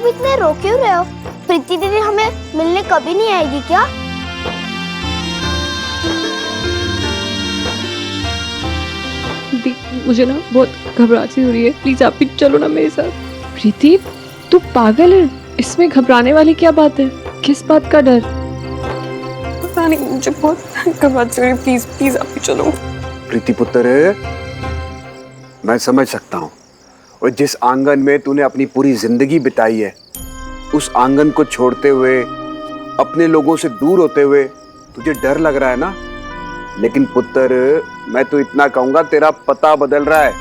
सब इतने रो क्यों रहे हो? प्रीति दीदी हमें मिलने कभी नहीं आएगी क्या? मुझे ना बहुत घबराहट हो रही है, प्लीज आप भी चलो ना मेरे साथ। प्रीति तू पागल है, इसमें घबराने वाली क्या बात है? किस बात का डर? पता नहीं, मुझे बहुत घबराहट हो रही है, प्लीज प्लीज आप भी चलो। प्रीति पुत्र, मैं समझ सकता हूँ, और जिस आंगन में तूने अपनी पूरी जिंदगी बिताई है, उस आंगन को छोड़ते हुए, अपने लोगों से दूर होते हुए तुझे डर लग रहा है ना। लेकिन पुत्र, मैं तो इतना कहूंगा, तेरा पता बदल रहा है,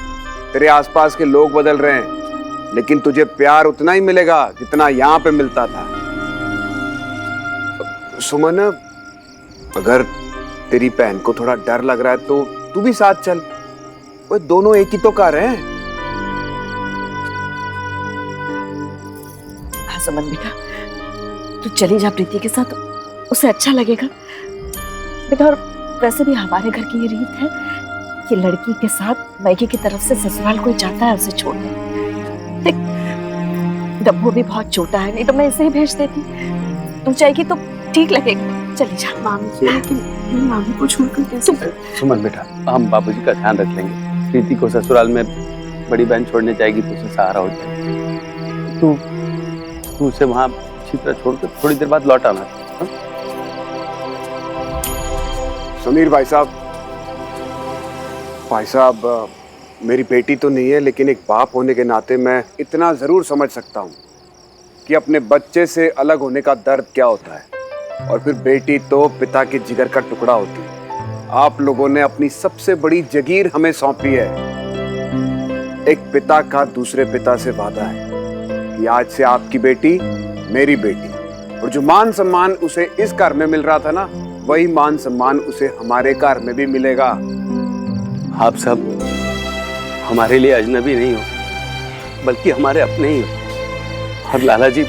तेरे आसपास के लोग बदल रहे हैं, लेकिन तुझे प्यार उतना ही मिलेगा जितना यहाँ पे मिलता था। सुमन, अगर तेरी बहन को थोड़ा डर लग रहा है तो तू भी साथ चल, वो दोनों एक ही तो कर रहे हैं। हाँ सुमन बेटा, तू चली जा प्रीति के साथ, उसे अच्छा लगेगा बेटा। और वैसे भी हमारे घर की ये रीत है कि लड़की के साथ मायके की तरफ से ससुराल कोई चाहता है उसे छोड़ने। देख, डब्बू भी बहुत छोटा है, नहीं तो मैं इसे ही भेज देती। तू चाहेगी तो ठीक लगेगा, चली जा। मामी को छोड़कर कैसे? सुमन बेटा, हम बाबूजी का ध्यान रख लेंगे। प्रीति को ससुराल में बड़ी बहन छोड़ने जाएगी तो उसे सहारा हो जाएगी। तू उसे वहाँ अच्छी तरह छोड़कर थोड़ी देर बाद लौट आना। समीर भाई साहब, मेरी बेटी तो नहीं है, लेकिन एक बाप होने के नाते मैं इतना जरूर समझ सकता हूँ कि अपने बच्चे से अलग होने का दर्द क्या होता है। और फिर बेटी तो पिता के जिगर का टुकड़ा होती है। आप लोगों ने अपनी सबसे बड़ी जगीर हमें सौंपी है। एक पिता का दूसरे पिता से वादा है कि आज से आपकी बेटी मेरी बेटी, और जो मान सम्मान उसे इस घर में मिल रहा था ना, वही मान सम्मान उसे हमारे घर में भी मिलेगा। आप सब हमारे लिए अजनबी नहीं हो, बल्कि हमारे अपने ही हो। और लाला जी,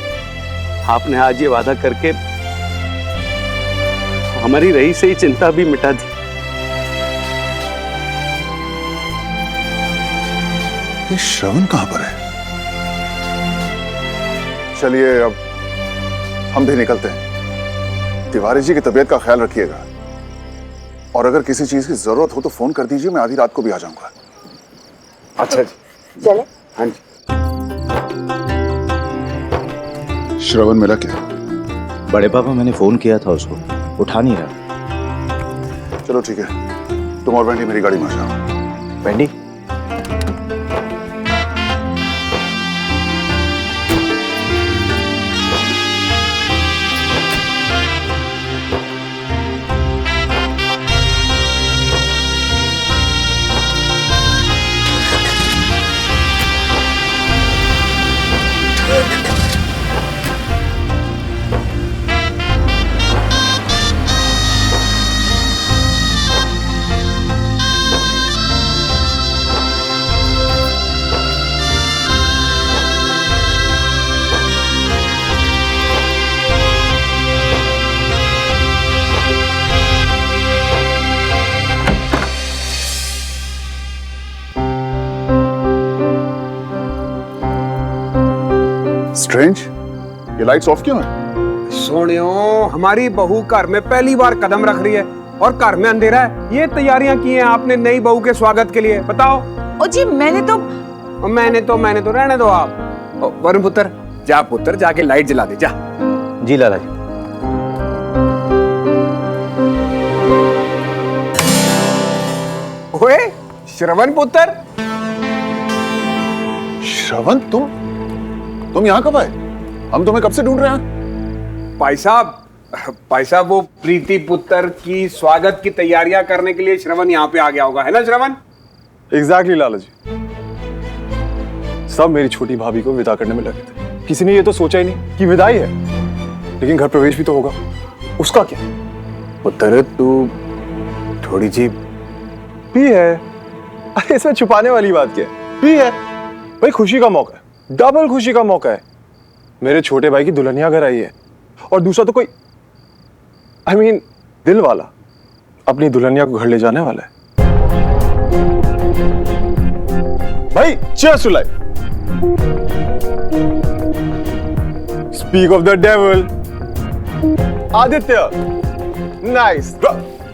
आपने आज ये वादा करके हमारी रही से ही चिंता भी मिटा दी। ये श्रवण कहां पर है? चलिए अब हम भी निकलते हैं। तिवारी जी की तबीयत का ख्याल रखिएगा, और अगर किसी चीज की जरूरत हो तो फोन कर दीजिए, मैं आधी रात को भी आ जाऊंगा। अच्छा जी, चले। हाँ जी। श्रवण मिला क्या? बड़े पापा, मैंने फोन किया था उसको, उठा नहीं रहा। चलो ठीक है, तुम और वेंडी मेरी गाड़ी में आ जाओ। वेंडी? स्ट्रेंज, ये लाइट्स ऑफ क्यों है? सोनियो, हमारी बहू घर में पहली बार कदम रख रही है और घर में अंधेरा है। ये तैयारियां की हैं आपने नई बहू के स्वागत के लिए, बताओ। ओ जी, मैंने तो रहने दो आप। वरुण पुत्र, जा पुत्र, जाके लाइट जला दे, जा। जी लाला जी। ओए श्रवण पुत्र। श्रवण, तुम यहाँ कब आए? हम तुम्हें कब से ढूंढ रहे हैं। भाई साहब, वो प्रीति पुत्र की स्वागत की तैयारियां करने के लिए श्रवण यहाँ पे आ गया होगा, है ना श्रवण? एग्जैक्टली लाला जी, सब मेरी छोटी भाभी को विदा करने में लगे थे। किसी ने ये तो सोचा ही नहीं कि विदाई है, लेकिन घर प्रवेश भी तो होगा, उसका क्या? पुत्र, तू थोड़ी जी भी है। अरे इसमें छुपाने वाली बात क्या है? भी है भाई, खुशी का मौका है, डबल खुशी का मौका है। मेरे छोटे भाई की दुल्हनिया घर आई है, और दूसरा तो कोई दिल वाला अपनी दुल्हनिया को घर ले जाने वाला है। भाई cheers to life. Speak of the devil. Aditya. Nice.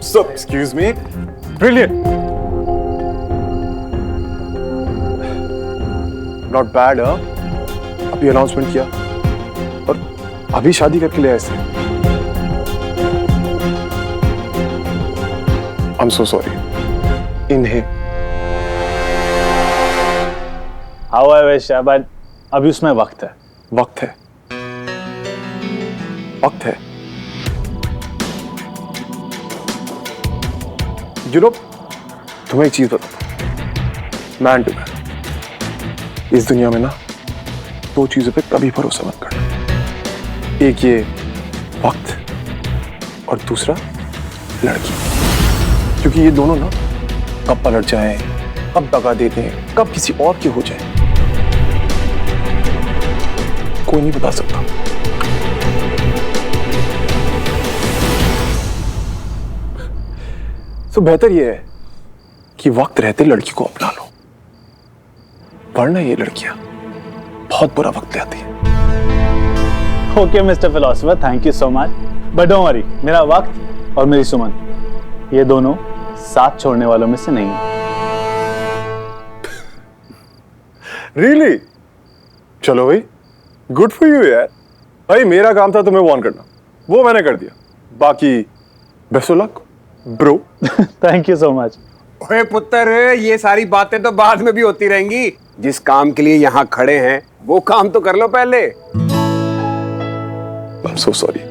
So, excuse me. Brilliant. Not bad, huh? अभी अनाउंसमेंट किया और अभी शादी करके ले आए इसे. I'm so sorry. इन्हें. How I wish, but अभी उसमें वक्त है. वक्त है. वक्त है. You know, तुम्हें एक चीज बताता हूं. Man to man. इस दुनिया में ना दो चीजों पे कभी भरोसा मत करना. एक ये वक्त और दूसरा लड़की. क्योंकि ये दोनों ना कब पलट जाएं, कब दगा दे दें, कब किसी और की हो जाए, कोई नहीं बता सकता. तो बेहतर ये है कि वक्त रहते लड़की को अपना लो, वरना ये लड़कियां बहुत बुरा वक्त ले आती है. Okay mister philosopher, thank you so much, but don't worry, मेरा वक्त और मेरी सुमन ये दोनों साथ छोड़ने वालों में से नहीं है. Really? चलो भाई, गुड फॉर यू यार. भाई मेरा काम था तुम्हें वार्न करना, वो मैंने कर दिया. बाकी best of luck bro. Thank you so much. ओए पुत्र, ये सारी बातें तो बाद में भी होती रहेंगी. जिस काम के लिए यहाँ खड़े हैं वो काम तो कर लो पहले. I'm so sorry.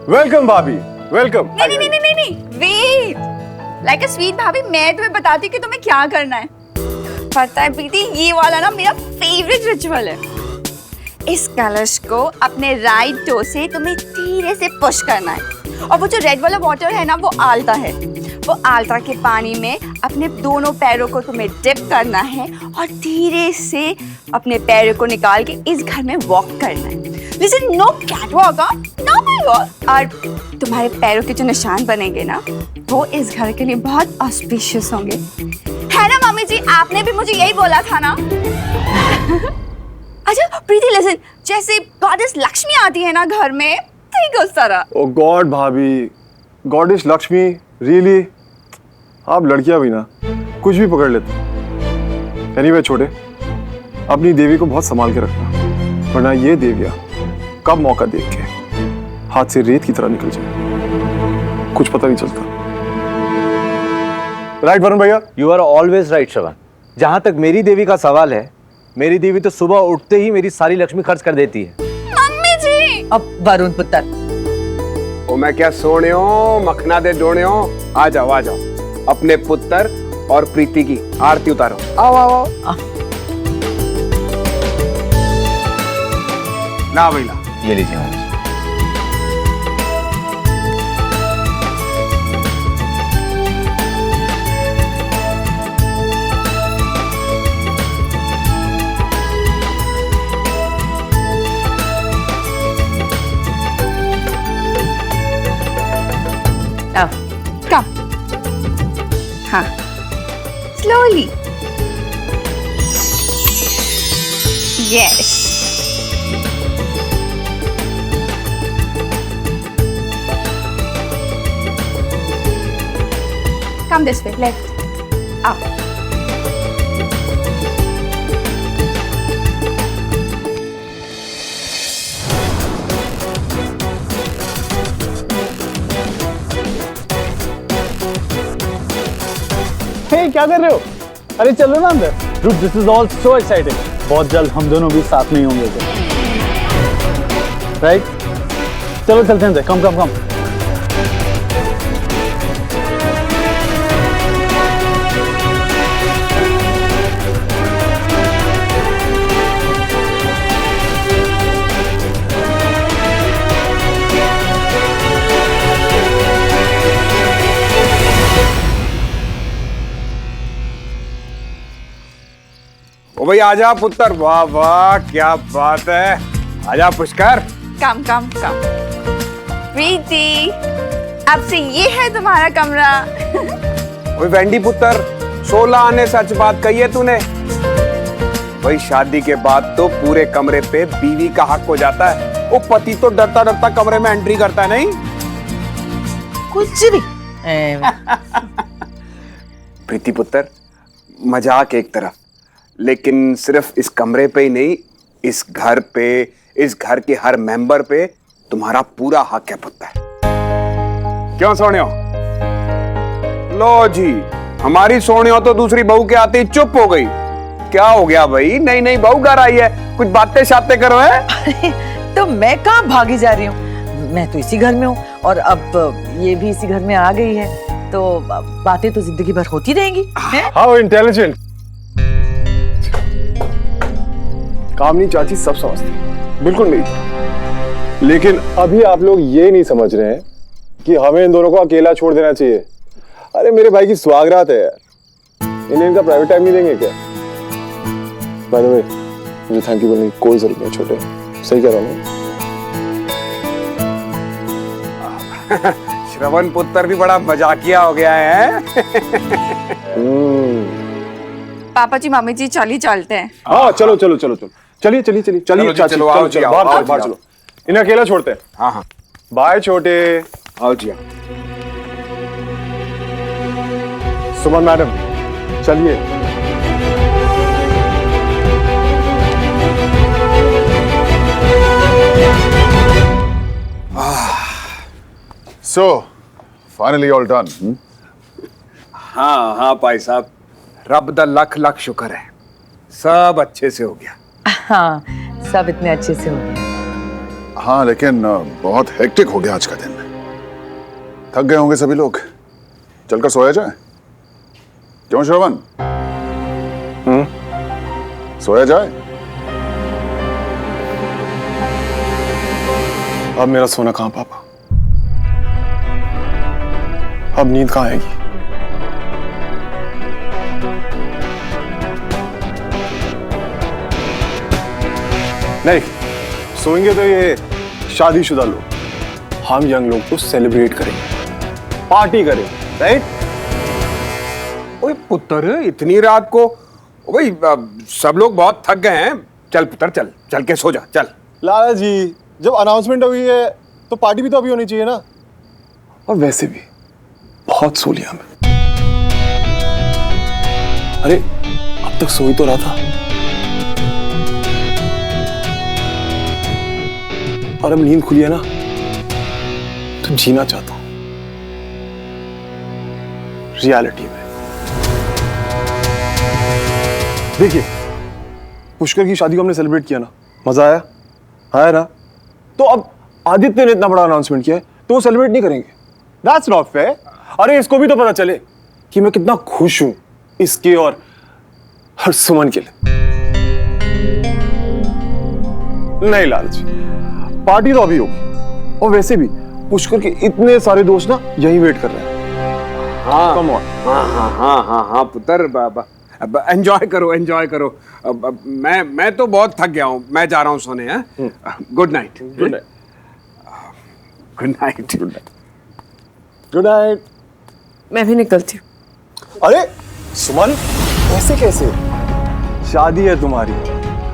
वेलकम भाभी, वेलकम. नहीं, वेट. लाइक अ स्वीट भाभी, मैं तुम्हें बताती हूँ कि तुम्हें क्या करना है. पता है प्रीति, ये वाला ना मेरा फेवरेट रिचुअल है. इस कलश को अपने राइट टो से तुम्हें धीरे से पुश करना है, और वो जो रेड वाला वाटर है ना, वो आलता है. वो आलता के पानी में अपने दोनों पैरों को तुम्हें डिप करना है और धीरे से अपने पैरों को निकाल के इस घर में वॉक करना है. Listen, no catwalk, no walk. और तुम्हारे पैरों के जो निशान बनेंगे ना, वो इस घर के लिए बहुत ऑस्पिशियस होंगे, है ना मम्मी जी? आपने भी मुझे यही बोला था ना. अच्छा प्रीति, लिसन, जैसे गॉडेस लक्ष्मी आती है ना घर में, ठीक उस तरह. ओ गॉड भाभी, गॉडेस लक्ष्मी, रियली? आप लड़कियां भी ना कुछ भी पकड़ लेते. एनीवे छोटे, अपनी देवी को बहुत संभाल के रखना, वरना ये देवियां कब मौका देख के हाथ से रेत की तरह निकल जाए, कुछ पता नहीं चलता. राइट वरुण भैया? यू आर ऑलवेज राइट श्रवण. जहां तक मेरी देवी का सवाल है, मेरी देवी तो सुबह उठते ही मेरी सारी लक्ष्मी खर्च कर देती है. मम्मी जी. अब वरुण पुत्र, ओ मैं क्या सोने हो, मखना दे जोड़े हो. आ जाओ आ जाओ, अपने पुत्र और प्रीति की आरती उतारो. आओ आओ आओ. ना भाई ना. ये लीजिए महाराज. Come. हाँ. Slowly. Yes. Come this way, left. Up. हे, क्या कर रहे हो? अरे चलो ना अंदर. Dude, this is all so exciting. बहुत जल्द हम दोनों भी साथ नहीं होंगे. राइट? चलो चलते हैं. कम कम कम. ओ भाई आजा पुत्र. वाह वाह, क्या बात है. आजा पुष्कर. Come, come, come. प्रीति, अब से ये है तुम्हारा कमरा. ओए वेंडी पुत्र, 16 आने सच बात कही है तूने. भाई शादी के बाद तो पूरे कमरे पे बीवी का हक हो जाता है. वो पति तो डरता डरता कमरे में एंट्री करता है नहीं। कुछ भी प्रीति पुत्र, मजाक एक तरफ, लेकिन सिर्फ इस कमरे पे ही नहीं, इस घर पे, इस घर के हर मेंबर पे तुम्हारा पूरा हक है पुत्र। क्यों सोनियो? लो जी, हमारी सोनियो तो दूसरी बहू के आते ही चुप हो गई। क्या हो गया भाई? नई नई बहू घर आई है, कुछ बातें शातें करो है। तो मैं कहाँ भागी जा रही हूँ, मैं तो इसी घर में हूँ और अब ये भी इसी घर में आ गई है, तो बातें तो जिंदगी भर होती रहेंगी। How intelligent. कामनी चाची सब समझती, बिल्कुल मेरी तरह। लेकिन अभी आप लोग ये नहीं समझ रहे हैं कि हमें इन दोनों को अकेला छोड़ देना चाहिए। अरे मेरे भाई की सुहागरात है यार, इन्हें इनका प्राइवेट टाइम नहीं देंगे क्या? बाय द वे, मुझे थैंक यू बोलने की कोई जरूरत नहीं छोटे, सही कह रहा हूँ। श्रवण पुत्र भी बड़ा मजाकिया हो गया है। पापा जी मम्मी जी चली चलते हैं। हाँ चलो चलो चलो चलो, चलिए चलिए चलिए चलिए चाची, चलो बाहर चलो, बाहर चलो, इन्हें अकेला छोड़ते हैं। हाँ हाँ, बाय छोटे। आओ जी। सुमन मैडम चलिए। So, finally all done. हाँ हाँ भाई साहब, रब दा लख लख शुक्र है, सब अच्छे से हो गया। हाँ, सब इतने अच्छे से हो गए। हाँ लेकिन बहुत हेक्टिक हो गया आज का दिन। थक गए होंगे सभी लोग, चलकर सोया जाए। क्यों श्रवण? सोया जाए? अब मेरा सोना कहाँ पापा? अब नींद कहाँ आएगी? नहीं, सोएंगे तो ये शादीशुदा लोग, हम यंग लोग तो सेलिब्रेट करेंगे, पार्टी करेंगे, राइट? ओए पुत्र, इतनी रात को भाई सब लोग बहुत थक गए हैं। चल पुत्र, चल चल के सो जा, चल। लाला जी, जब अनाउंसमेंट हुई है तो पार्टी भी तो अभी होनी चाहिए ना। और वैसे भी बहुत सो लिया मैं। अरे अब तक सो ही तो रहा था, और अब नींद खुली है ना, तो जीना चाहता हूं रियलिटी में। देखिए, पुष्कर की शादी को हमने सेलिब्रेट किया ना, मजा आया, आया ना? तो अब आदित्य ने इतना बड़ा अनाउंसमेंट किया है तो वो सेलिब्रेट नहीं करेंगे? That's not fair। अरे इसको भी तो पता चले कि मैं कितना खुश हूं इसके और हर सुमन के लिए। नहीं लाल जी, पार्टी तो अभी होगी, और वैसे भी पुष्कर के इतने सारे दोस्त ना यही वेट कर रहे हैं। हाँ कम ऑन। हाँ हाँ हाँ हाँ हाँ पुत्र, बाबा अब एंजॉय करो, एंजॉय करो। अब मैं तो बहुत थक गया हूँ, मैं जा रहा हूँ सोने। हैं? Good night. Good night. Good night. Good night. Good night. मैं भी निकलती हूँ। अरे सुमन, ऐसे कैसे? शादी है तुम्हारी।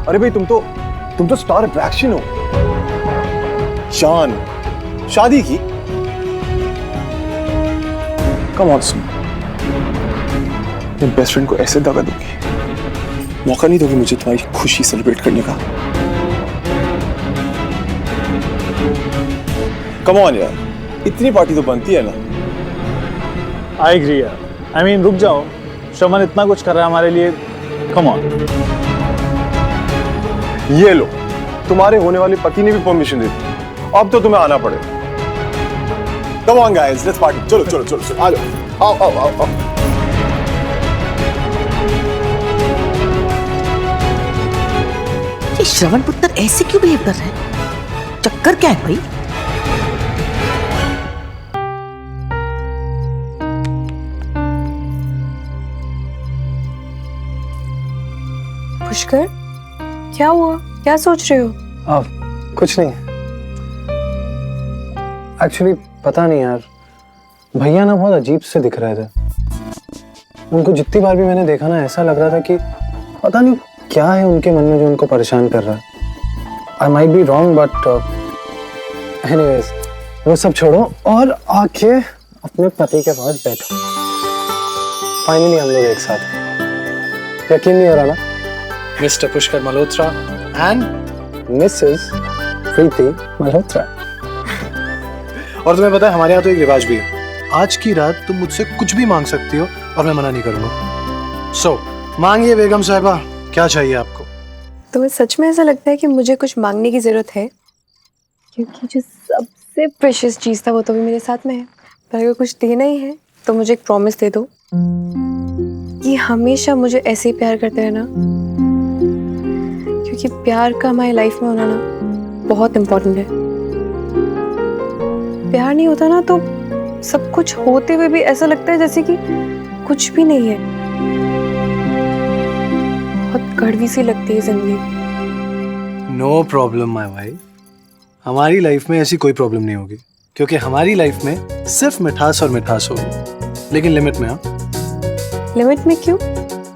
अरे भाई तुम तो स्टार अट्रैक्शन हो। शान, शादी की? कम ऑन सुमन, मेरे बेस्ट फ्रेंड को ऐसे दगा दोगी? मौका नहीं दोगी मुझे तुम्हारी खुशी सेलिब्रेट करने का? कम ऑन यार, इतनी पार्टी तो बनती है ना। आई एग्री यार, आई मीन रुक जाओ, श्रवण इतना कुछ कर रहा है हमारे लिए, कम ऑन। ये लो, तुम्हारे होने वाले पति ने भी परमिशन दे दी, अब तो तुम्हें आना पड़ेगा। Come on guys, let's party. चलो चलो चलो चलो, आ जाओ, आओ आओ आओ आओ। ये श्रवण पुत्र ऐसे क्यों बिहेव कर रहे हैं? चक्कर क्या है भाई? पुष्कर, क्या हुआ? क्या सोच रहे हो? कुछ नहीं। एक्चुअली पता नहीं यार, भैया ना बहुत अजीब से दिख रहे थे। उनको जितनी बार भी मैंने देखा ना, ऐसा लग रहा था कि पता नहीं क्या है उनके मन में जो उनको परेशान कर रहा है। I might be wrong, but anyways वो सब छोड़ो और आके अपने पति के पास बैठो। फाइनली हम लोग एक साथ हैं। यकीन नहीं हो रहा ना? Mister Pushkar Malhotra and missus Preeti Malhotra. और तुम्हें पता है हमारे यहाँ तो एक रिवाज भी है, आज की रात तुम मुझसे कुछ भी मांग सकती हो और मैं मना नहीं करूंगा। सो मांगिए बेगम साहिबा, क्या चाहिए आपको? तुम्हें सच में ऐसा लगता है कि मुझे कुछ मांगने की जरूरत है? क्योंकि जो सबसे प्रेशियस चीज था वो तो भी मेरे साथ में है। पर अगर कुछ देना ही है तो मुझे एक प्रॉमिस दे दो कि हमेशा मुझे ऐसे ही प्यार करते रहना, क्योंकि प्यार का हमारी लाइफ में होना ना बहुत इम्पोर्टेंट है। प्यार नहीं होता ना तो सब कुछ होते हुए भी ऐसा लगता है जैसे कि कुछ भी नहीं है। बहुत कड़वी सी लगती है जिंदगी। नो प्रॉब्लम माय वाइफ, हमारी लाइफ में ऐसी कोई प्रॉब्लम नहीं होगी, क्योंकि हमारी लाइफ में सिर्फ मिठास और मिठास होगी, लेकिन लिमिट में। हाँ, लिमिट में क्यों?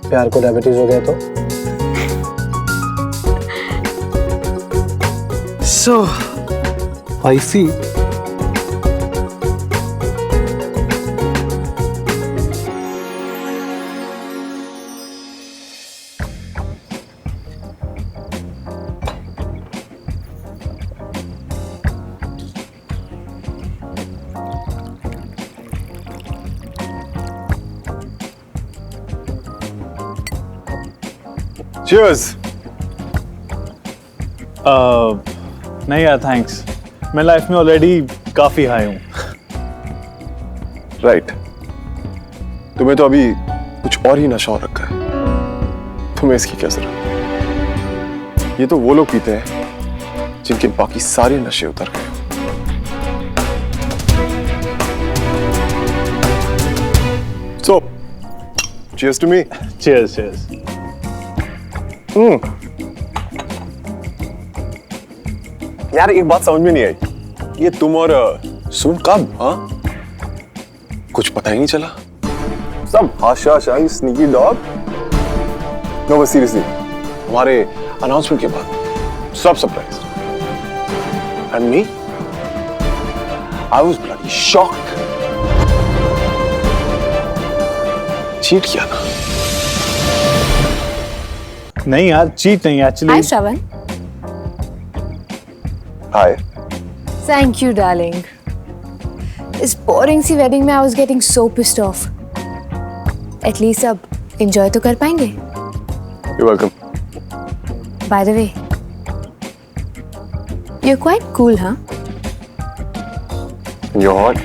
प्यार को डायबिटीज हो गया तो। सो वाइफी, Cheers. नहीं यार थैंक्स, मैं लाइफ में ऑलरेडी काफी हाई हूँ। राइट, तुम्हें तो अभी कुछ और ही नशा हो रखा है, तुम्हें इसकी क्या जरूरत? ये तो वो लोग पीते हैं जिनके बाकी सारे नशे उतर गए। So, cheers to me. Cheers, cheers. यार एक बात समझ में नहीं आई, ये तुम और सुन कब? हाँ, कुछ पता ही नहीं चला। सब हाशा शाही स्नीकी डॉग। नो बस सीरियसली, हमारे अनाउंसमेंट के बाद सब surprise. And me, I was bloody shocked. Cheat किया ना? नहीं यार, चीट नहीं actually. Hi Shravan. Hi. Thank you darling. इस बोरिंग सी वेडिंग में I was getting so pissed off. At least अब एंजॉय तो कर पाएंगे। You're welcome. By the way, you're quite cool, huh? You're hot.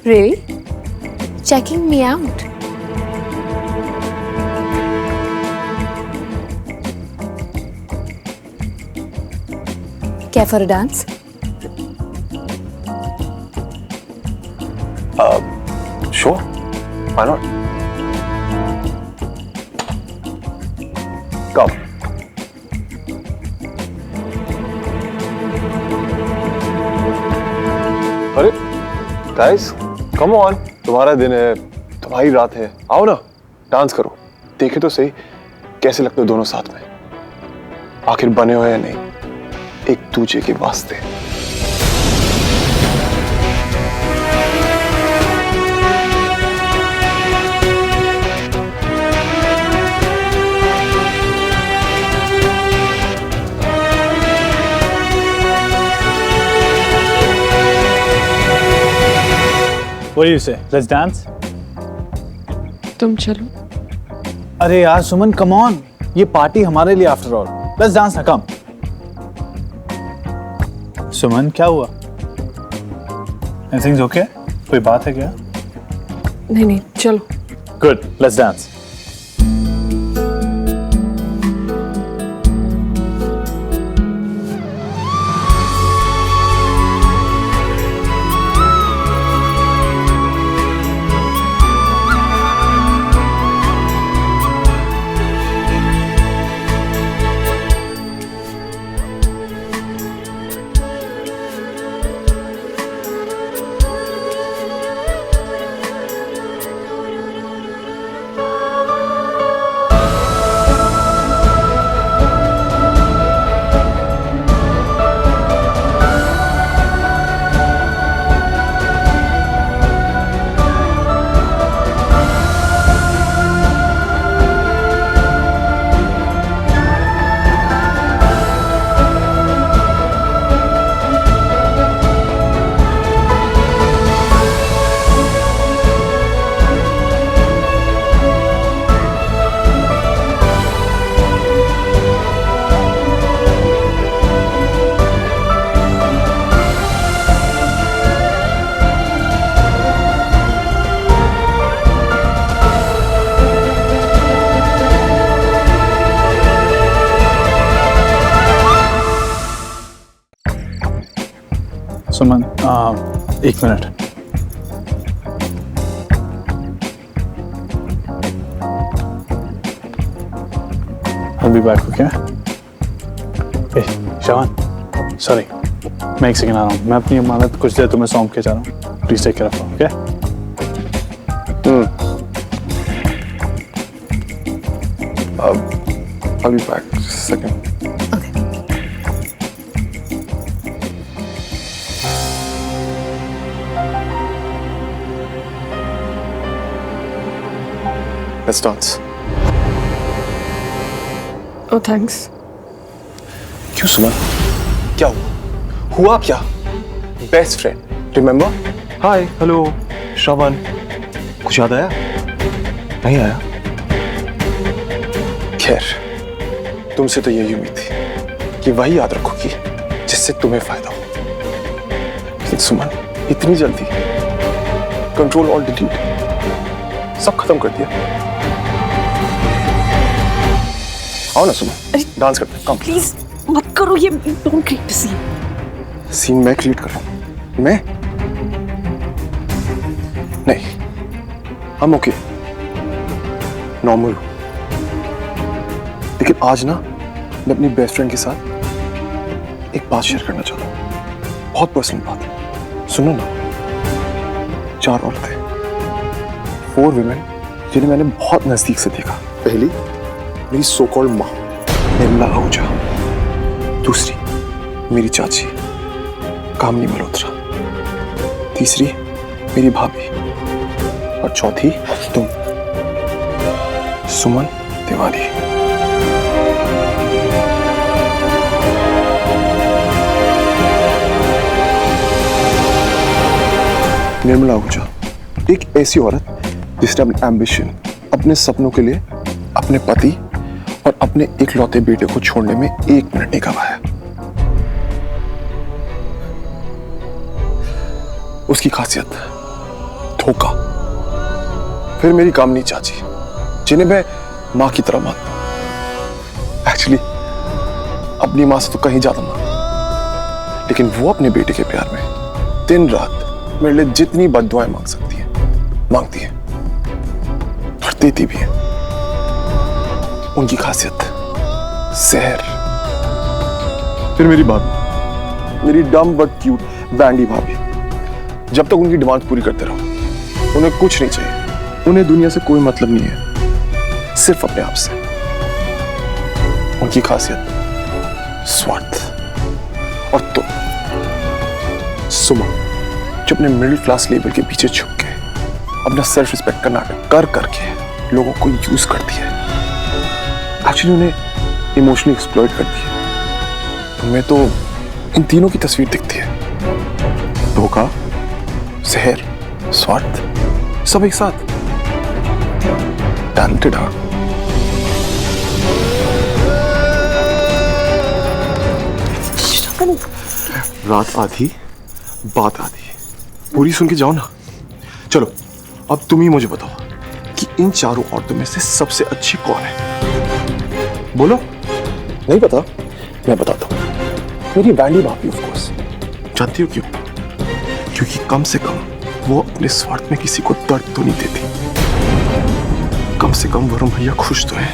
Really? Checking me out. Care for a dance? Sure. Why not? Come. अरे guys, come on. तुम्हारा दिन है, तुम्हारी रात है, आओ ना, डांस करो। देखे तो सही कैसे लगते हो दोनों साथ में। आखिर बने हो या नहीं, एक दूसरे के वास्ते। What do you say? Let's dance? तुम चलो। अरे यार सुमन, कम ऑन, ये पार्टी हमारे लिए आफ्टर ऑल। लेट्स डांस ना, कम। सुमन क्या हुआ? Everything's okay? कोई बात है क्या? नहीं, चलो। Good, let's dance. सुमन, एक minute. I'll be back, okay? Hey, शावान, sorry, मैं एक सेकंड आ रहा हूँ। मैं अपनी अमानत कुछ देर तुम्हें सौंप के जा रहा हूँ। Please take care of her, okay? I'll be back. Just a second. Let's dance. Oh, thanks. क्यों सुमन? क्या हुआ क्या? Best friend, remember? Hi, hello, Shravan. कुछ याद आया? नहीं आया? खैर, तुमसे तो यही उम्मीद थी कि वही याद रखोगी जिससे तुम्हें फायदा हो। लेकिन सुमन, इतनी जल्दी कंट्रोल ऑल डिलीट सब खत्म कर दिया। आओ ना सुमन, डांस करते हैं। कम प्लीज मत करो ये, डोंट क्रिएट सीन। सीन मैं क्रिएट कर रहा हूं। मैं नहीं, हम ओके, नॉर्मल हूं। लेकिन आज ना मैं अपनी बेस्ट फ्रेंड के साथ एक बात शेयर करना चाहता हूं। बहुत पर्सनल बात है, सुनो ना। 4 औरतें, 4 विमेन जिन्हें मैंने बहुत नजदीक से देखा। पहली मेरी सो कॉल्ड माँ निर्मला आहूजा, दूसरी मेरी चाची कामनी मल्होत्रा, तीसरी मेरी भाभी, और चौथी तुम सुमन तिवारी। निर्मला आहूजा एक ऐसी औरत जिसने अपने एम्बिशन, अपने सपनों के लिए अपने पति और अपने इकलौते बेटे को छोड़ने में 1 मिनट नहीं गवाया। उसकी खासियत धोखा। फिर मेरी कामनी चाची, जिन्हें मैं मां की तरह मानता हूं। एक्चुअली अपनी मां से तो कहीं ज्यादा मानता, लेकिन वो अपने बेटे के प्यार में दिन रात मेरे लिए जितनी बद्दुआएं मांग सकती है मांगती है, और देती भी है। उनकी खासियत जहर। फिर मेरी भाभी, मेरी डम बट क्यूट बैंडी भाभी। जब तक उनकी डिमांड पूरी करते रहो, उन्हें कुछ नहीं चाहिए। उन्हें दुनिया से कोई मतलब नहीं है, सिर्फ अपने आप से। उनकी खासियत स्वार्थ। और तुम सुमन, जो अपने मिडिल क्लास लेवल के पीछे छुप के अपना सेल्फ रिस्पेक्ट का नाटक कर करके लोगों को यूज करती है। एक्चुअली उन्हें इमोशनली एक्सप्लॉइट करती है। तुम्हें तो इन तीनों की तस्वीर दिखती है, धोखा, जहर, स्वार्थ, सब एक साथ। टैलेंटेड हाँ। रात आधी, बात आधी। पूरी सुन के जाओ ना। चलो अब तुम ही मुझे बताओ कि इन चारों औरतों में से सबसे अच्छी कौन है? बोलो। नहीं पता? मैं बताता हूँ। मेरी बैंडी भाभी ऑफ कोर्स। जानती हो क्यों? क्योंकि कम से कम वो अपने स्वार्थ में किसी को दर्द तो नहीं देती। कम से कम वरुण भैया खुश तो है।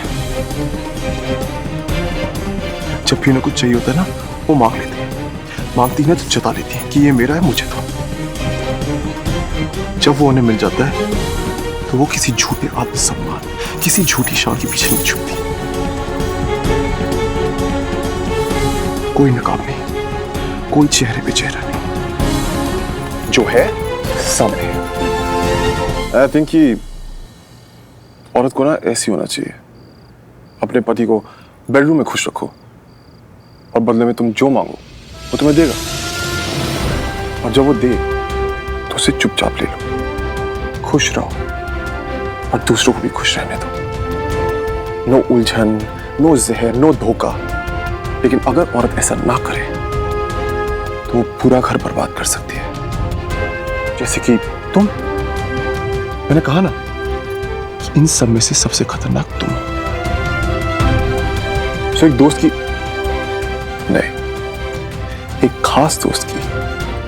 जब भी उन्हें कुछ चाहिए होता है ना, वो मांग लेती है। मांगती है तो जता लेती है कि ये मेरा है, मुझे दो। जब वो उन्हें मिल जाता है तो वो किसी झूठे आत्मसम्मान, किसी झूठी शान के पीछे नहीं छुपती। कोई नकाब नहीं, कोई चेहरे पे चेहरा नहीं, जो है सामने है। आई थिंक कि औरत को ना ऐसी होना चाहिए। अपने पति को बेडरूम में खुश रखो और बदले में तुम जो मांगो वो तुम्हें देगा, और जब वो दे तो उसे चुपचाप ले लो। खुश रहो और दूसरों को भी खुश रहने दो। नो उलझन, नो जहर, नो धोखा। लेकिन अगर औरत ऐसा ना करे तो वो पूरा घर बर्बाद कर सकती है। जैसे कि तुम। मैंने कहा ना कि इन सब में से सबसे खतरनाक तुम हो। तो एक दोस्त की नहीं, एक खास दोस्त की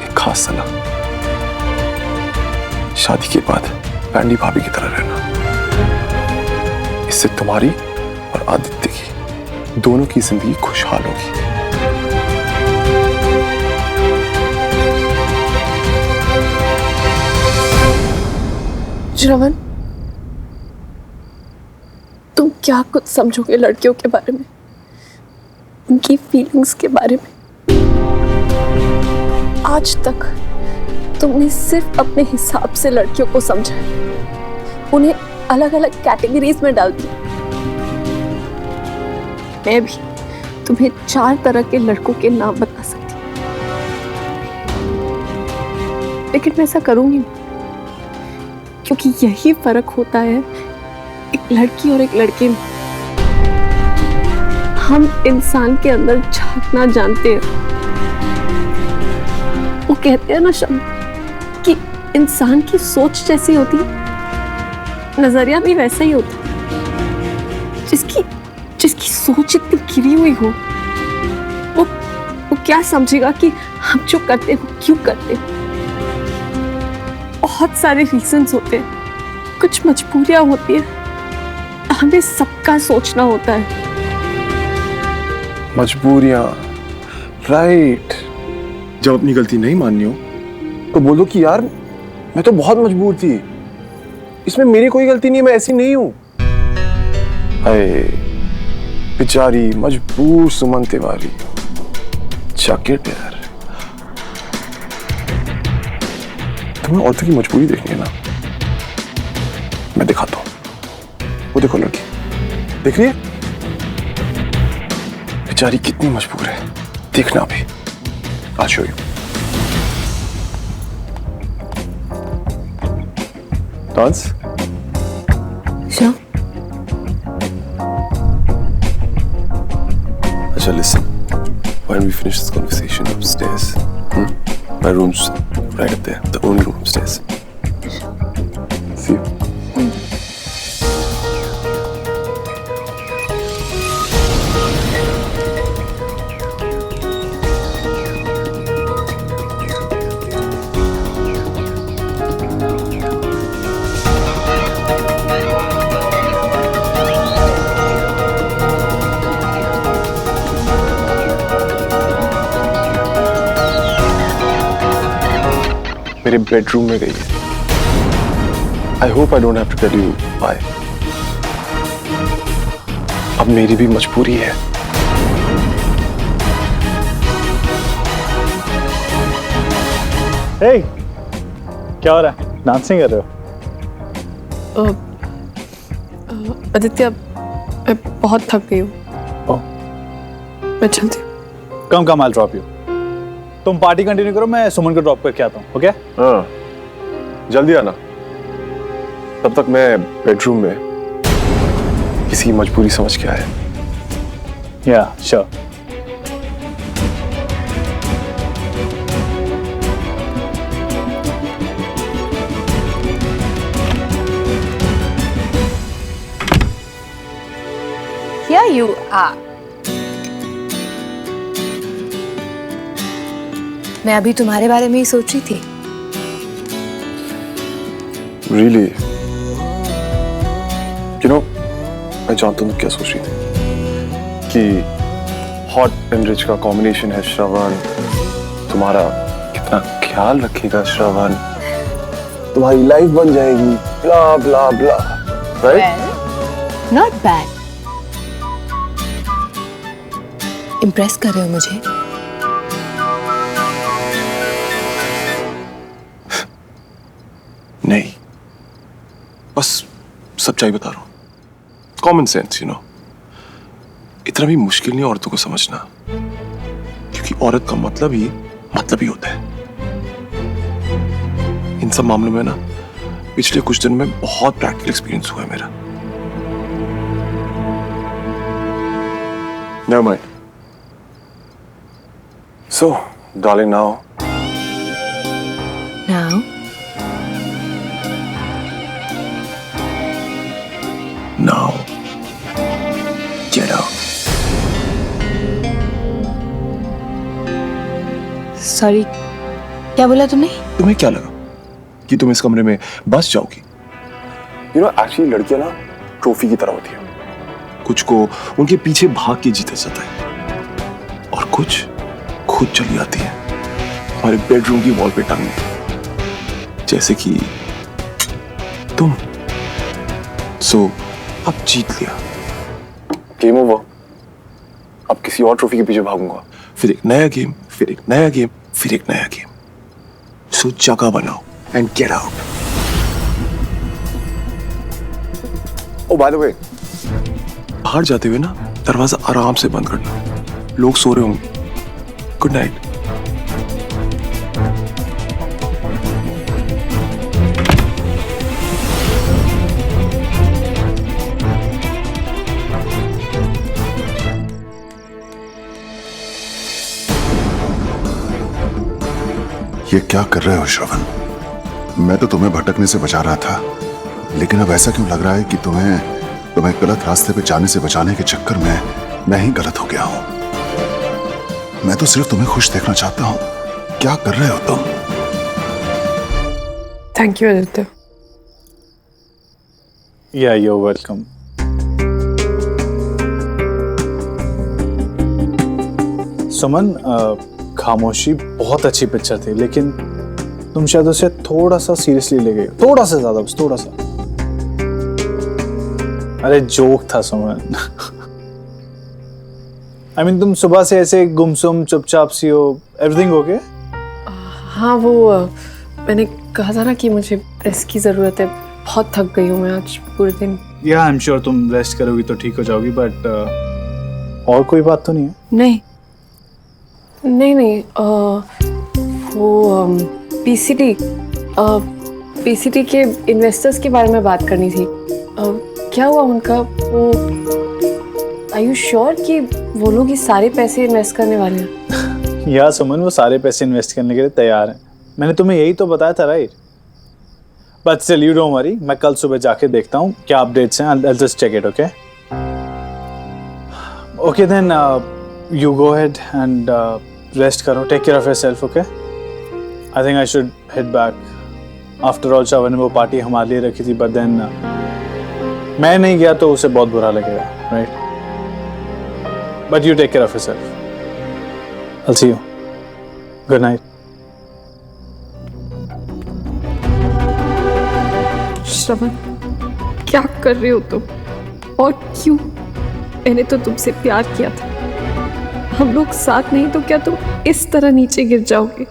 एक खास सलाह, शादी के बाद पैंडी भाभी की तरह रहना। इससे तुम्हारी और आदित्य की दोनों की जिंदगी खुशहाल होगी। श्रवण, तुम क्या कुछ समझोगे लड़कियों के बारे में, उनकी फीलिंग्स के बारे में? आज तक तुमने सिर्फ अपने हिसाब से लड़कियों को समझा, उन्हें अलग अलग कैटेगरीज में डाल दिया। मैं भी तुम्हें 4 तरह के लड़कों के नाम बता सकती हूँ, लेकिन मैं ऐसा करूंगी नहीं, क्योंकि यही फर्क होता है एक लड़की और एक लड़के में। हम इंसान के अंदर झांकना जानते हैं। वो कहते हैं ना शब्द कि इंसान की सोच जैसी होती है, नजरिया भी वैसा ही होता है। जिसकी सोच इतनी गिरी हुई हो, वो क्या समझेगा कि हम जो करते हैं वो क्यों करते हैं। बहुत सारे रीजंस होते हैं, कुछ मजबूरियां होती है, हमें सबका सोचना होता है। मजबूरियां, राइट। जब अपनी गलती नहीं माननी हो तो बोलो कि यार मैं तो बहुत मजबूर थी, इसमें मेरी कोई गलती नहीं है, मैं ऐसी नहीं हूं। हाय बेचारी मजबूर सुमन तिवारी, जैकेट यार। तुम्हें औरतों की मजबूरी देखनी है ना, मैं दिखाता हूं। वो देखो लड़की, देख रही है बेचारी कितनी मजबूर है, देखना भी। I'll show you. Dance? Sure. Acha, listen. Why don't we finish this conversation upstairs? My room's right up there. The only room upstairs. See you. मेरे बेडरूम में गई है। I hope I don't have to tell you why. अब मेरी भी मजबूरी है। Hey, क्या हो रहा है? डांसिंग कर रहे हो? आदित्य, मैं बहुत थक गई हूँ। मैं चलती हूँ। कम I'll drop you. तुम पार्टी कंटिन्यू करो, मैं सुमन को ड्रॉप करके आता हूँ, ओके? हाँ, जल्दी आना। तब तक मैं बेडरूम में किसी की मजबूरी समझ के आया। या, श्योर। Here you are. मैं अभी तुम्हारे बारे में ही सोच रही थी। Really? You know, मैं जानता हूँ क्या सोच रही थी कि हॉट एंड रिच का कॉम्बिनेशन है श्रवण। तुम्हारा कितना ख्याल रखेगा श्रवण, तुम्हारी लाइफ बन जाएगी, ब्ला ब्ला ब्ला, राइट? Not bad. इम्प्रेस कर रहे हो मुझे? नहीं, बस सच्चाई बता रहा हूं। Common sense, you know. इतना भी मुश्किल नहीं औरतों को समझना, क्योंकि औरत का मतलब ही होता है। इन सब मामलों में ना पिछले कुछ दिन में बहुत प्रैक्टिकल एक्सपीरियंस हुआ है मेरा। Never mind. So, darling, now. Now, get out. Sorry, क्या बोला तुमने? तुम्हें क्या लगा कि तुम इस कमरे में बस जाओगी? यू नो एक्चुअली लड़कियां ना ट्रॉफी की तरह होती है। कुछ को उनके पीछे भाग के जीता जाता है और कुछ खुद चली आती है हमारे बेडरूम की वॉल पे टांगने, जैसे कि तुम। सो अब जीत लिया, गेम ओवर। अब किसी और ट्रॉफी के पीछे भागूंगा, फिर एक नया गेम, फिर एक नया गेम, फिर एक नया गेम। सो जगह बनाओ and get out. Oh by the way, बाहर जाते हुए ना दरवाजा आराम से बंद करना, लोग सो रहे होंगे। Good night. ये क्या कर रहे हो श्रवण? मैं तो तुम्हें भटकने से बचा रहा था, लेकिन अब ऐसा क्यों लग रहा है कि तुम्हें गलत रास्ते पे जाने से बचाने के चक्कर में मैं ही गलत हो गया हूं। मैं तो सिर्फ तुम्हें खुश देखना चाहता हूं। क्या कर रहे हो तुम? Thank you Aditya. Yeah, you're welcome. सुमन, खामोशी बहुत अच्छी पिक्चर थी, लेकिन तुम शायद उसे थोड़ा सा सीरियसली ले गए, थोड़ा सा ज्यादा, बस थोड़ा सा। अरे जोक था सुमन। I mean, तुम सुबह से ऐसे गुमसुम चुपचाप सी हो। Everything okay? हाँ, वो मैंने कहा था ना कि मुझे रेस्ट की ज़रूरत है। बहुत थक गई हूँ मैं आज पूरे दिन। या आई एम श्योर तुम रेस्ट करोगी तो ठीक हो जाओगी, बट और कोई बात तो नहीं है? नहीं नहीं नहीं, वो पीसीटी के इन्वेस्टर्स के बारे में बात करनी थी। क्या हुआ उनका? वो आर यू श्योर कि वो लोग ये सारे पैसे इन्वेस्ट करने वाले हैं? या सुमन, वो सारे पैसे इन्वेस्ट करने के लिए तैयार हैं। मैंने तुम्हें यही तो बताया था, right? But still you don't worry, मैं कल सुबह जाके देखता हूँ क्या अपडेट्स हैं। I'll just check it, okay? Okay then, you go ahead and rest करो, take care of yourself, okay? I think I should head back. After all, श्रवण ने वो पार्टी हमारे लिए रखी थी, but then मैं नहीं गया तो उसे बहुत बुरा लगेगा, right? But you take care of yourself. I'll see you. Good night. श्रवण, क्या कर रहे हो तुम और क्यों? मैंने तो तुमसे प्यार किया था। हम लोग साथ नहीं तो क्या तुम इस तरह नीचे गिर जाओगे?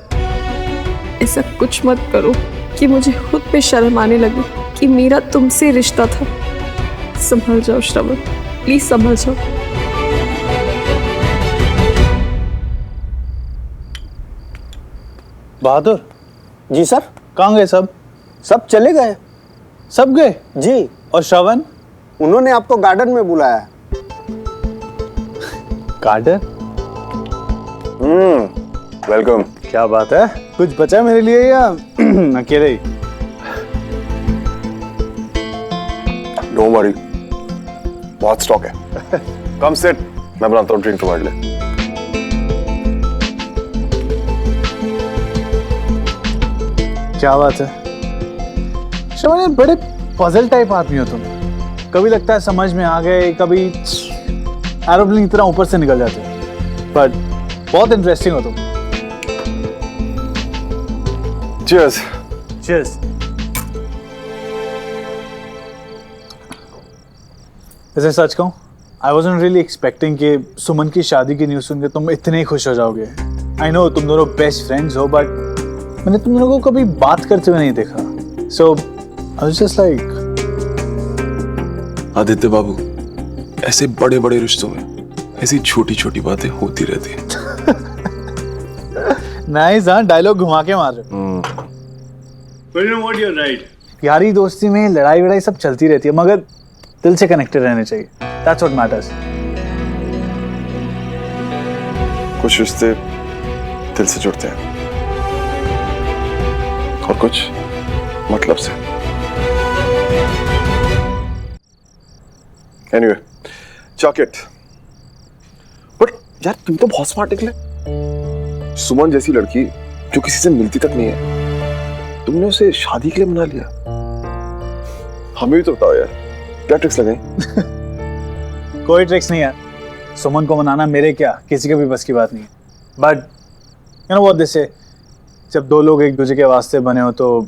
ऐसा कुछ मत करो कि मुझे खुद पे शर्म आने लगे कि मेरा तुमसे रिश्ता था। संभल जाओ श्रवण, प्लीज संभल जाओ। बहादुर जी सर। कहाँ गए सब? सब चले गए। सब गए जी। और श्रवण? उन्होंने आपको गार्डन में बुलाया। गार्डन? वेलकम। क्या बात है, कुछ बचा मेरे लिए या अकेले ही? डोंट वरी, बहुत स्टॉक है। कम सेट, मैं बनाता हूँ ड्रिंक तुम्हारे लिए। क्या बात है श्रवण, यार बड़े पजल टाइप आदमी हो तुम। कभी लगता है समझ में आ गए, कभी एरोप्लेन की तरह ऊपर से निकल जाते हो, बट बहुत इंटरेस्टिंग हो तुम। Cheers. Cheers. वैसे सच कहूं, I wasn't really expecting कि सुमन की शादी की न्यूज़ सुनकर तुम इतने ही खुश हो जाओगे। I know तुम दोनों बेस्ट फ्रेंड्स हो, बट मैंने तुम दोनों को कभी बात करते हुए नहीं देखा। So I was just like, Aditya बाबू, ऐसे बड़े बड़े रिश्तों में ऐसी छोटी छोटी बातें होती रहती हैं। नाइस, हाँ, डायलॉग घुमा के मार रहे हो। But you know what, you're right. यारी दोस्ती में लड़ाई वड़ाई सब चलती रहती है, मगर दिल से कनेक्टेड रहने चाहिए। That's what matters. कुछ रिश्ते दिल से जुड़ते हैं और कुछ मतलब से। Anyway, chocolate. बट यार तुम तो बहुत स्मार्ट निकले। सुमन जैसी लड़की जो किसी से मिलती तक नहीं है, तुमने उसे शादी के लिए मना लिया। हमें भी तो बताओ यार, क्या ट्रिक्स लगाई? कोई ट्रिक्स नहीं यार, सुमन को मनाना मेरे क्या किसी के भी बस की बात नहीं है। But you know what they से, जब दो लोग एक दूसरे के वास्ते बने हो तो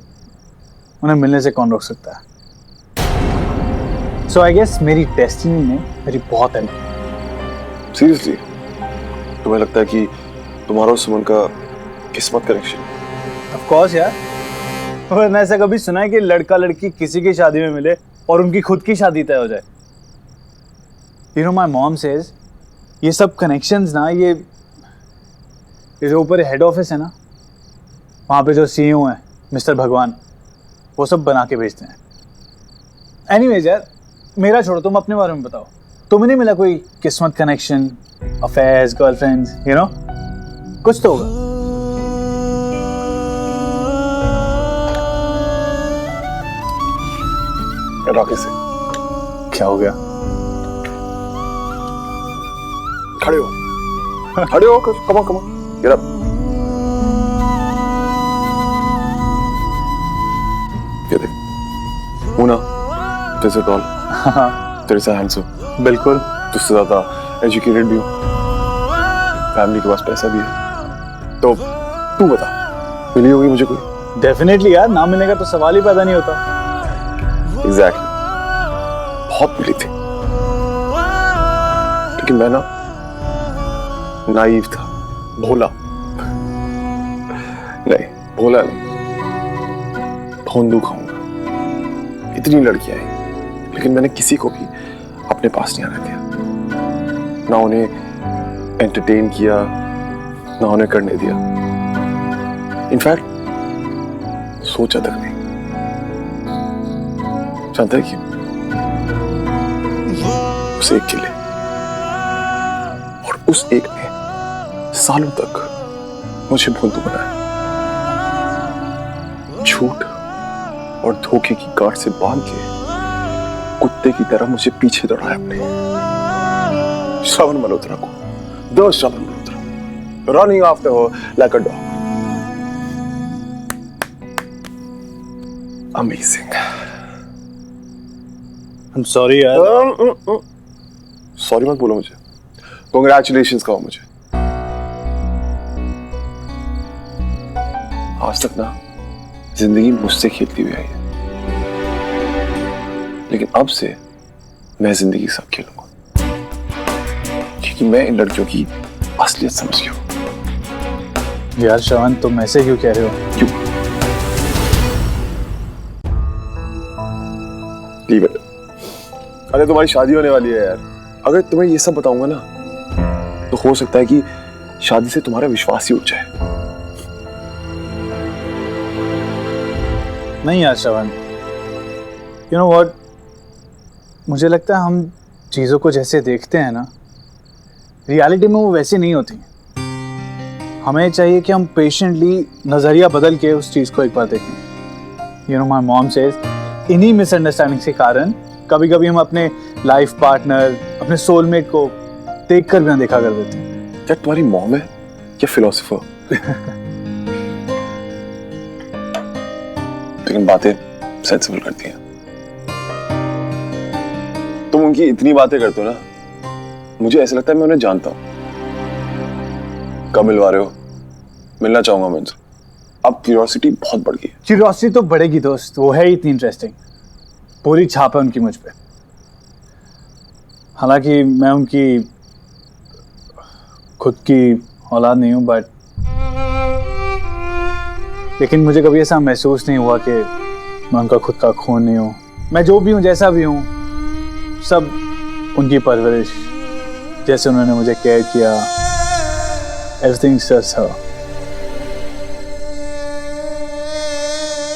उन्हें मिलने से कौन रोक सकता है। सो आई गेस मेरी डेस्टिनी ने मेरी बहुत हेल्प की। सीरियसली तुम्हें लगता है कि तुम्हारा और सुमन का किस्मत कनेक्शन? ऑफ कोर्स यार, वरना ऐसा कभी सुना है कि लड़का लड़की किसी की शादी में मिले और उनकी खुद की शादी तय हो जाए। You know my mom says ये सब कनेक्शंस ना, ये जो ऊपर हेड ऑफिस है ना, वहाँ पे जो सीईओ हैं मिस्टर भगवान, वो सब बना के भेजते हैं। एनीवेज यार, मेरा छोड़ो, तुम अपने बारे में बताओ। तुम्हें नहीं मिला कोई किस्मत connection, affairs, girlfriends, you know कुछ तो होगा। राकेश से क्या हो गया? खड़े हो, खड़े हो, कम ऑन, गेट अप। ये देख मुना, तेरे से टॉल, तेरे से हैंडसम, बिल्कुल तुझसे ज्यादा एजुकेटेड भी हूँ, फैमिली के पास पैसा भी है। तो तू बता, मिली होगी मुझे कोई? डेफिनेटली यार, ना मिलने का तो सवाल ही पैदा नहीं होता। एग्जैक्टली, बहुत मिली थी, लेकिन मैं ना नाइव था, भोला नहीं, भोला नहीं, भोंदू खाऊंगा। इतनी लड़कियां आई, लेकिन मैंने किसी को भी अपने पास नहीं आने दिया, ना उन्हें एंटरटेन किया, ना उन्हें करने दिया। इनफैक्ट सोचा तक नहीं। जानता है क्यों? उस एक के लिए, और उस एक ने सालों तक मुझे भोंदू बनाया। झूठ और धोखे की गांठ से बांध के कुत्ते की तरह मुझे पीछे दौड़ाया अपने। श्रवण मल्होत्रा को, the Shravan Malhotra, running after her like a dog. Amazing. I'm sorry यार। सॉरी मत बोलो मुझे, कांग्रेचुलेशंस कहो मुझे। आज तक ना जिंदगी मुझसे खेलती हुई आई है, लेकिन अब से मैं जिंदगी के साथ खेलूंगा, क्योंकि मैं इन लड़कियों की असलियत समझ गया हूं। यार श्रवण, तुम ऐसे क्यों कह रहे हो? क्यों? Leave it. अरे तुम्हारी शादी होने वाली है यार, अगर तुम्हें ये सब बताऊंगा ना, तो हो सकता है कि शादी से तुम्हारा विश्वास ही उठ जाए। नहीं यार श्रवण, यू नो व्हाट, मुझे लगता है हम चीज़ों को जैसे देखते हैं ना, रियलिटी में वो वैसी नहीं होती। हमें चाहिए कि हम पेशेंटली नज़रिया बदल के उस चीज़ को एक बार देखें। You know my mom says इन्हीं मिसअंडरस्टैंडिंग के कारण कभी कभी हम अपने लाइफ पार्टनर, अपने सोलमेट को देख कर भी ना देखा कर देते हैं। क्या तुम्हारी मॉम है क्या फिलोसोफर? लेकिन बातें सेंसिबल करती हैं। तुम उनकी इतनी बातें करते हो ना, मुझे ऐसा लगता है मैं उन्हें जानता हूं। कब मिलवा रहे हो? मिलना चाहूंगा मैं उनसे। अब क्यूरियोसिटी बहुत बढ़ गई है। क्यूरियोसिटी तो बढ़ेगी दोस्त, वो है इतनी इंटरेस्टिंग, पूरी छाप है उनकी मुझ पे। हालांकि मैं उनकी खुद की औलाद नहीं हूं, बट लेकिन मुझे कभी ऐसा महसूस नहीं हुआ कि मैं उनका खुद का खून नहीं हूं। मैं जो भी हूं, जैसा भी हूं, सब उनकी परवरिश, जैसे उन्होंने मुझे केयर किया, एवरीथिंग्स जस्ट हर।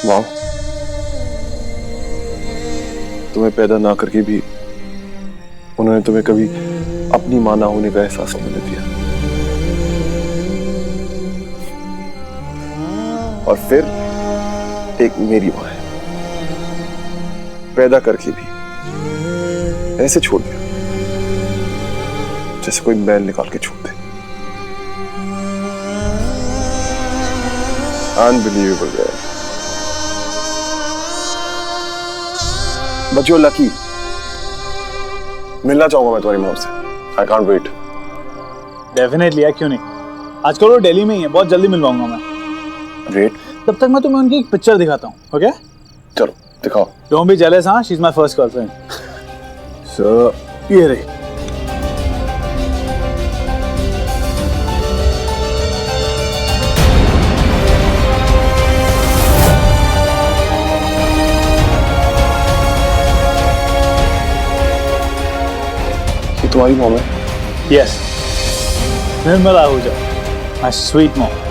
वाह, तुम्हें पैदा ना करके भी उन्होंने तुम्हें कभी अपनी मां ना होने का एहसास नहीं होने दिया, और फिर एक मेरी मां है, पैदा करके भी ऐसे छोड़ दिया जैसे कोई मैल निकाल के छोड़ दे। अनबिलीवेबल है। But you are lucky. मिलना चाहूंगा मैं तुम्हारी मॉम से। I can't wait. डेफिनेटली यार, क्यों नहीं। आजकल वो दिल्ली में ही है, बहुत जल्दी मिलवाऊंगा मैं। वेट। तब तक मैं तुम्हें उनकी एक पिक्चर दिखाता हूँ, ओके? चलो दिखाओ। डोंट बी जेलस, हाँ, she is my first girlfriend. So ये रही। ये तुम्हारी मॉम है? Yes, Nirmala Ahuja, my sweet mom.